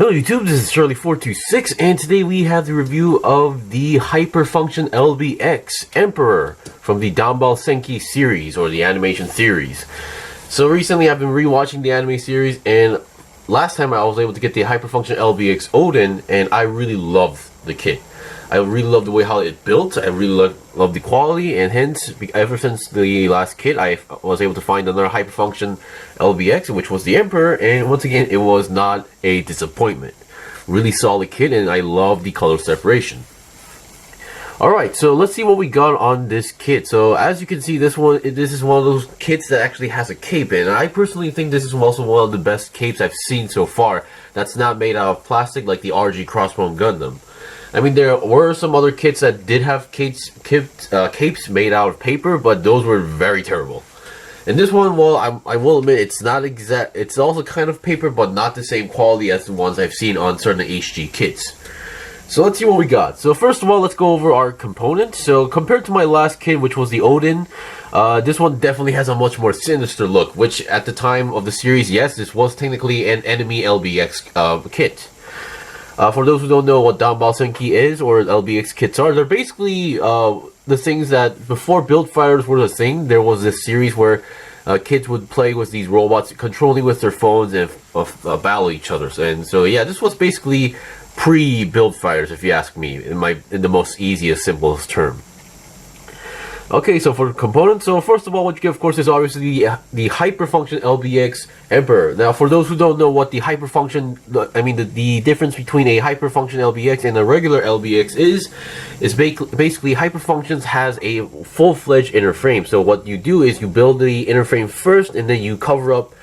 Hello YouTube, this is Shirley426 and today we have the review of the Hyper Function LBX Emperor from the Daball Senki series, or the animation series. So recently I've been rewatching the anime series, and last time I was able to get the Hyper Function LBX Odin, and I really loved the kit. I really love the way how it built. I really love the quality, and hence, ever since the last kit, I was able to find another Hyper Function LBX, which was the Emperor, and once again, it was not a disappointment. Really solid kit, and I love the color separation. Alright, so let's see what we got on this kit. So as you can see, this is one of those kits that actually has a cape in, and I personally think this is also one of the best capes I've seen so far that's not made out of plastic like the RG Crossbone Gundam. I mean, there were some other kits that did have capes made out of paper, but those were very terrible. And this one, well, I will admit, it's not exact. It's also kind of paper, but not the same quality as the ones I've seen on certain HG kits. So let's see what we got. So first of all, let's go over our components. So compared to my last kit, which was the Odin, this one definitely has a much more sinister look, which at the time of the series, yes, this was technically an enemy LBX kit. For those who don't know what Daball Senki is, or LBX kits are, they're basically the things that before build fighters were a thing. There was this series where kids would play with these robots, controlling with their phones and battle each other. And so yeah, this was basically pre-build fighters, if you ask me, in the most easiest, simplest term. Okay, so for components, so first of all, what you get, of course, is obviously the Hyper Function LBX Emperor. Now, for those who don't know what the Hyper Function, I mean, the difference between a Hyper Function LBX and a regular LBX is basically Hyper Functions has a full-fledged inner frame. So what you do is you build the inner frame first, and then you cover up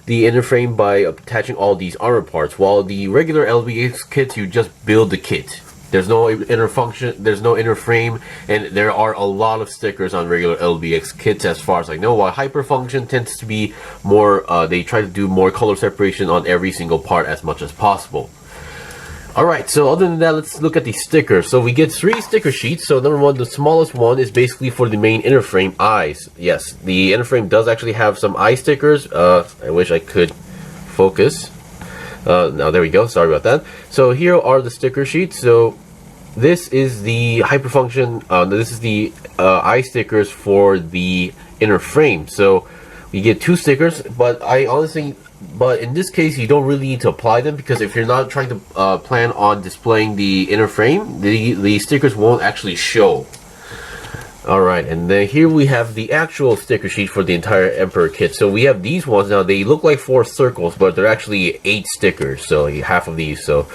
the inner frame by attaching all these armor parts. While the regular LBX kits, you just build the kit. There's no inner function, there's no inner frame, and there are a lot of stickers on regular LBX kits as far as I know, while Hyper Function tends to be more, they try to do more color separation on every single part as much as possible. Alright, so other than that, let's look at the stickers. So we get 3 sticker sheets. So number one, the smallest one is basically for the main inner frame eyes. Yes, the inner frame does actually have some eye stickers. I wish I could focus. Now there we go, sorry about that. So here are the sticker sheets. So this is the Hyper Function, this is the eye stickers for the inner frame. So we get 2 stickers, but but in this case you don't really need to apply them, because if you're not trying to plan on displaying the inner frame, the stickers won't actually show. Alright, and then here we have the actual sticker sheet for the entire Emperor kit. So we have these ones. Now they look like 4 circles, but they're actually 8 stickers. So half of these. So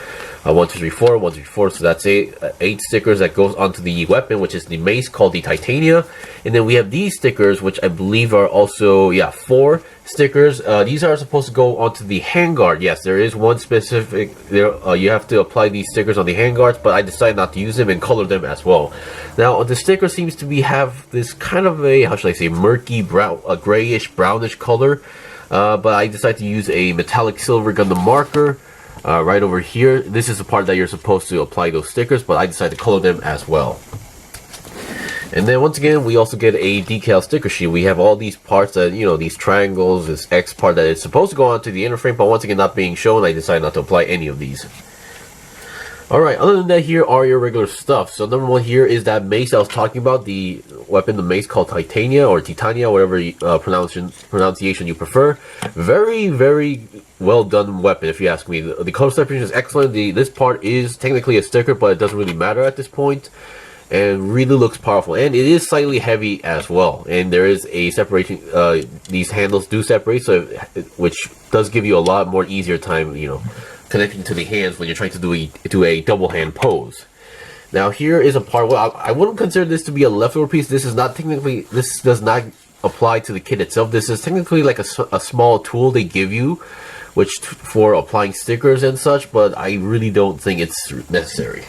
1, 2, 3, 4, 1, 2, 3, 4. So that's 8 stickers that goes onto the weapon, which is the mace called the Titania. And then we have these stickers, which I believe are also, yeah, 4 stickers. These are supposed to go onto the handguard. Yes, there is one specific there. You have to apply these stickers on the handguards, but I decided not to use them and color them as well. Now the sticker seems to have this kind of a, how should I say, murky brown, a grayish brownish color. But I decided to use a metallic silver Gundam marker. Right over here, this is the part that you're supposed to apply those stickers, but I decided to color them as well. And then once again, we also get a decal sticker sheet. We have all these parts that, you know, these triangles, this X part that is supposed to go onto the inner frame, but once again not being shown, I decided not to apply any of these. Alright, other than that, here are your regular stuff. So number one here is that mace I was talking about, the weapon, the mace called Titania, or Titania, whatever pronunciation you prefer. Very, very well done weapon, if you ask me. The color separation is excellent. This part is technically a sticker, but it doesn't really matter at this point. And really looks powerful, and it is slightly heavy as well. And there is a separation. These handles do separate, so which does give you a lot more easier time, you know, connecting to the hands when you're trying to do a double hand pose. Now here is a part. Well, I wouldn't consider this to be a leftover piece. This is not technically. This does not apply to the kit itself. This is technically like a small tool they give you, which for applying stickers and such. But I really don't think it's necessary.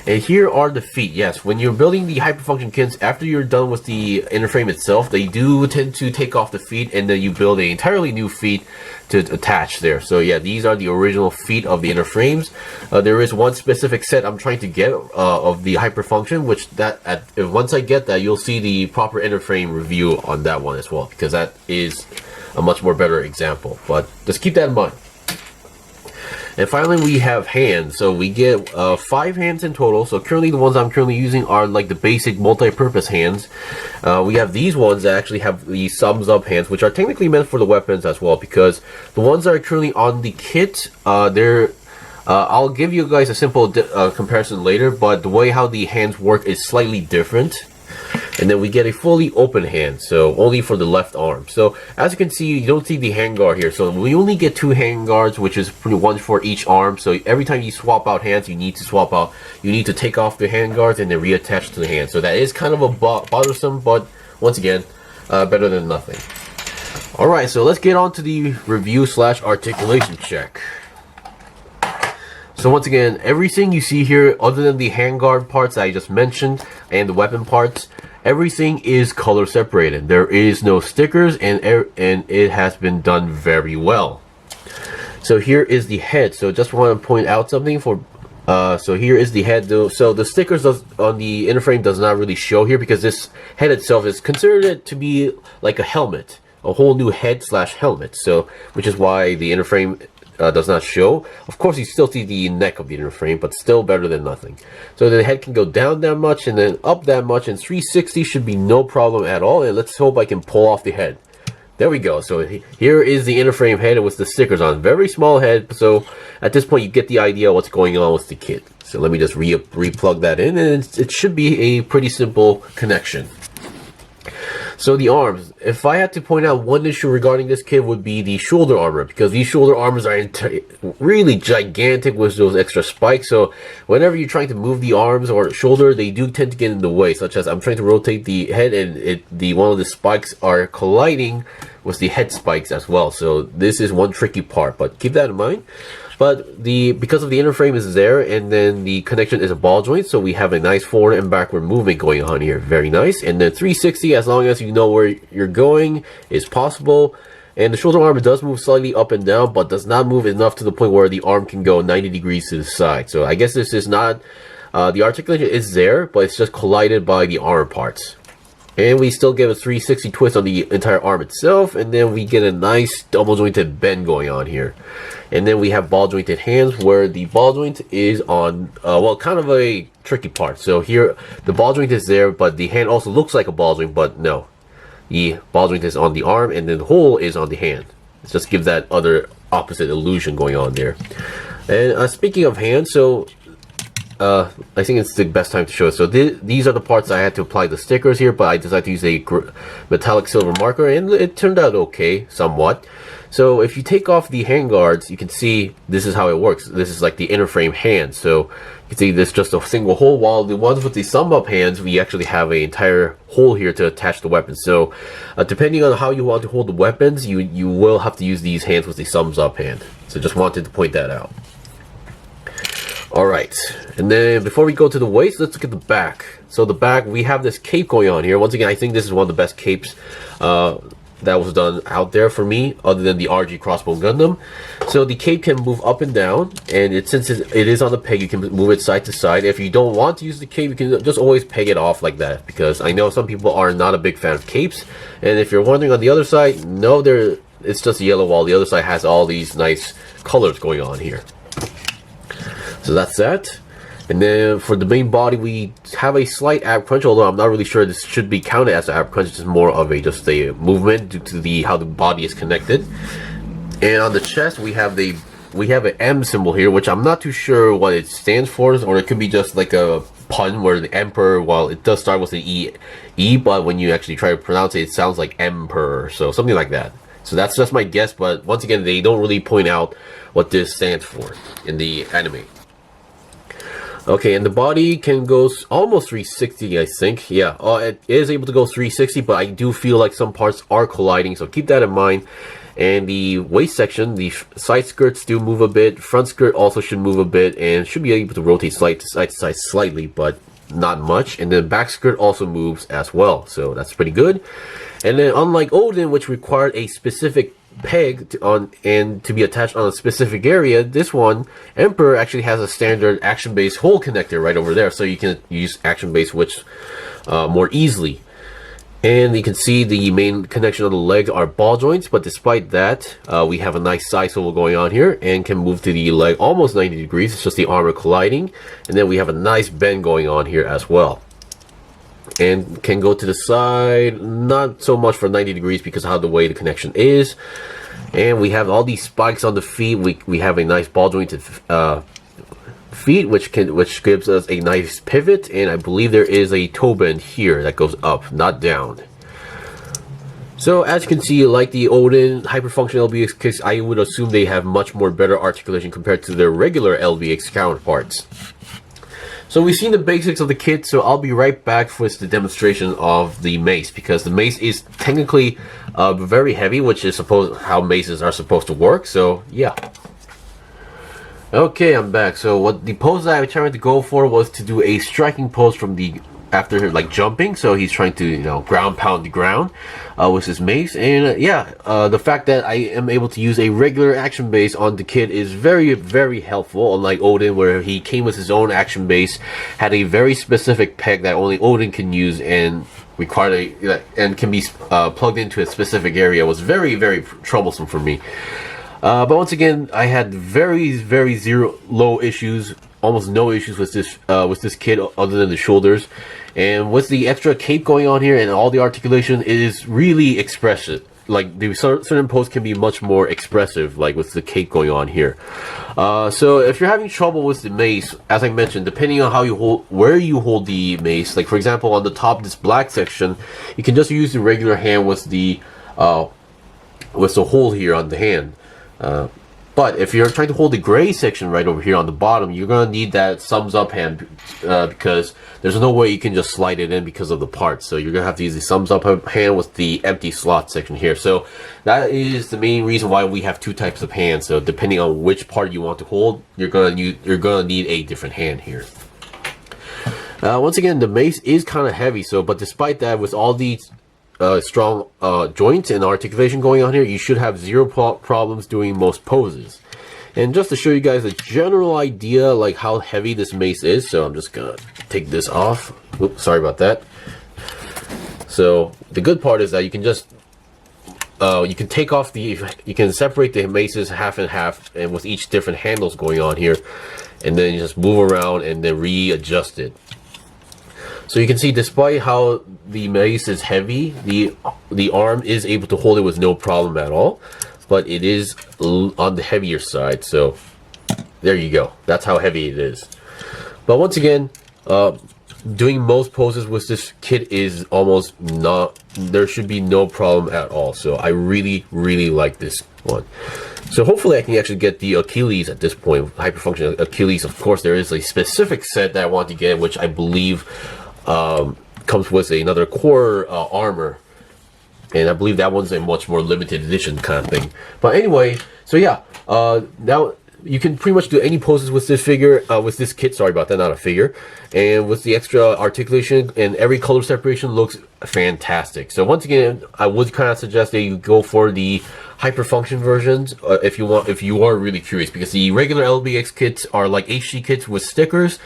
And here are the feet. Yes, when you're building the Hyper Function kits, after you're done with the inner frame itself, they do tend to take off the feet, and then you build an entirely new feet to attach there. So yeah, these are the original feet of the inner frames. There is one specific set I'm trying to get of the Hyper Function, which once I get that, you'll see the proper inner frame review on that one as well, because that is a much more better example. But just keep that in mind. And finally, we have hands. So we get 5 hands in total. So currently, the ones I'm currently using are like the basic multi-purpose hands. We have these ones that actually have the thumbs up hands, which are technically meant for the weapons as well, because the ones that are currently on the kit, I'll give you guys a simple comparison later, but the way how the hands work is slightly different. And then we get a fully open hand, so only for the left arm. So as you can see, you don't see the handguard here. So we only get 2 handguards, which is one for each arm. So every time you swap out hands, you need to take off the handguards and then reattach to the hand. So that is kind of a bothersome, but once again, better than nothing. Alright, so let's get on to the review / articulation check. So once again, everything you see here, other than the handguard parts that I just mentioned and the weapon parts, everything is color separated. There is no stickers, and it has been done very well. So here is the head. So just want to point out something for. So here is the head. Though. So the stickers on the inner frame does not really show here, because this head itself is considered to be like a helmet, a whole new head / helmet. So which is why the inner frame does not show. Of course, you still see the neck of the inner frame, but still better than nothing. So the head can go down that much and then up that much, and 360 should be no problem at all. And let's hope I can pull off the head. There we go. So here is the inner frame head with the stickers on. Very small head. So at this point, you get the idea what's going on with the kit. So let me just re-plug that in, and it should be a pretty simple connection. So the arms, if I had to point out one issue regarding this kit, would be the shoulder armor, because these shoulder armors are really gigantic with those extra spikes. So whenever you're trying to move the arms or shoulder, they do tend to get in the way, such as I'm trying to rotate the head and one of the spikes are colliding with the head spikes as well. So this is one tricky part, but keep that in mind. But because of the inner frame is there, and then the connection is a ball joint, so we have a nice forward and backward movement going on here. Very nice. And then 360, as long as you know where you're going, is possible. And the shoulder arm does move slightly up and down, but does not move enough to the point where the arm can go 90 degrees to the side. So I guess this is not, the articulation is there, but it's just collided by the arm parts. And we still get a 360 twist on the entire arm itself, and then we get a nice double jointed bend going on here. And then we have ball jointed hands, where the ball joint is on, well, kind of a tricky part. So here, the ball joint is there, but the hand also looks like a ball joint, but no. The ball joint is on the arm, and then the hole is on the hand. Let's just give that other opposite illusion going on there. And speaking of hands, so I think it's the best time to show it. So these are the parts I had to apply the stickers here, but I decided to use a metallic silver marker, and it turned out okay, somewhat. So if you take off the handguards, you can see this is how it works. This is like the inner frame hand. So you can see this is just a single hole, while the ones with the thumb up hands, we actually have an entire hole here to attach the weapons. So depending on how you want to hold the weapons, you will have to use these hands with the thumbs up hand. So just wanted to point that out. Alright, and then before we go to the waist, let's look at the back. So the back, we have this cape going on here. Once again, I think this is one of the best capes that was done out there for me, other than the RG Crossbow Gundam. So the cape can move up and down, and since it is on the peg, you can move it side to side. If you don't want to use the cape, you can just always peg it off like that, because I know some people are not a big fan of capes. And if you're wondering, on the other side, no, it's just yellow, while the other side has all these nice colors going on here. So that's that. And then for the main body, we have a slight ab crunch, although I'm not really sure this should be counted as an ab crunch. It's more of just a movement due to how the body is connected. And on the chest, we have an M symbol here, which I'm not too sure what it stands for, or it could be just like a pun where the Emperor, while it does start with an E, but when you actually try to pronounce it, it sounds like Emperor, so something like that. So that's just my guess, but once again, they don't really point out what this stands for in the anime. Okay, and the body can go almost 360, I think. Yeah, it is able to go 360, but I do feel like some parts are colliding, so keep that in mind. And the waist section, the side skirts do move a bit. Front skirt also should move a bit, and should be able to rotate side to side slightly, but not much. And then back skirt also moves as well, so that's pretty good. And then unlike Odin, which required a specific peg to be attached on a specific area, this one, Emperor, actually has a standard action-based hole connector right over there, so you can use action-based switch more easily. And you can see the main connection of the legs are ball joints, but despite that, we have a nice side swivel going on here and can move to the leg almost 90 degrees. It's just the armor colliding. And then we have a nice bend going on here as well. And can go to the side, not so much for 90 degrees because of how the way the connection is. And we have all these spikes on the feet. We have a nice ball jointed feet, which gives us a nice pivot, and I believe there is a toe bend here that goes up, not down. So as you can see, like the Odin Hyper Function LBX kits, I would assume they have much more better articulation compared to their regular LBX counterparts. So we've seen the basics of the kit, so I'll be right back with the demonstration of the mace, because the mace is technically very heavy, which is how maces are supposed to work. So yeah. Okay, I'm back. So what the pose that I was trying to go for was to do a striking pose from the after like jumping. So he's trying to, you know, ground pound the ground with his mace. And the fact that I am able to use a regular action base on the kid is very, very helpful. Unlike Odin, where he came with his own action base, had a very specific peg that only Odin can use and and can be plugged into a specific area, was very, very troublesome for me. But once again, I had very, very low issues, almost no issues with this kit other than the shoulders. And with the extra cape going on here and all the articulation, it is really expressive. Like the certain poses can be much more expressive, like with the cape going on here. So if you're having trouble with the mace, as I mentioned, depending on how you where you hold the mace, like for example on the top, this black section, you can just use the regular hand with the hole here on the hand. But if you're trying to hold the gray section right over here on the bottom, you're going to need that thumbs up hand because there's no way you can just slide it in because of the parts. So you're going to have to use the thumbs up hand with the empty slot section here. So that is the main reason why we have two types of hands. So depending on which part you want to hold, you're going to need a different hand here. Once again, the mace is kind of heavy. But despite that, with all these strong joints and articulation going on here, you should have zero problems doing most poses. And just to show you guys a general idea like how heavy this mace is, so I'm just gonna take this off. Oops, sorry about that. So the good part is that you can just you can separate the maces half and half, and with each different handles going on here, and then you just move around and then readjust it. So you can see, despite how the mace is heavy, the arm is able to hold it with no problem at all, but it is on the heavier side. So there you go. That's how heavy it is. But once again, doing most poses with this kit is almost not, there should be no problem at all. So I really, really like this one. So hopefully I can actually get the Achilles at this point, Hyper Function Achilles. Of course, there is a specific set that I want to get, which I believe comes with another core armor, and I believe that one's a much more limited edition kind of thing. But anyway, so yeah, now you can pretty much do any poses with this figure, with this kit. Sorry about that, not a figure. And with the extra articulation and every color separation looks fantastic. So once again, I would kind of suggest that you go for the Hyper Function versions if you are really curious, because the regular LBX kits are like HD kits with stickers.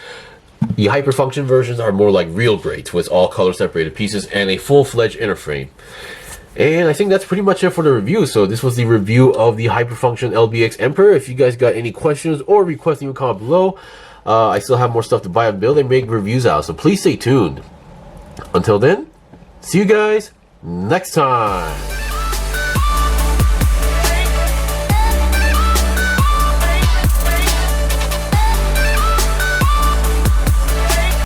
The Hyper Function versions are more like real grades with all color separated pieces and a full-fledged inner frame. And I think that's pretty much it for the review. So this was the review of the Hyper Function LBX Emperor. If you guys got any questions or requests, leave a comment below. I still have more stuff to buy and build and make reviews out, so please stay tuned. Until then, see you guys next time.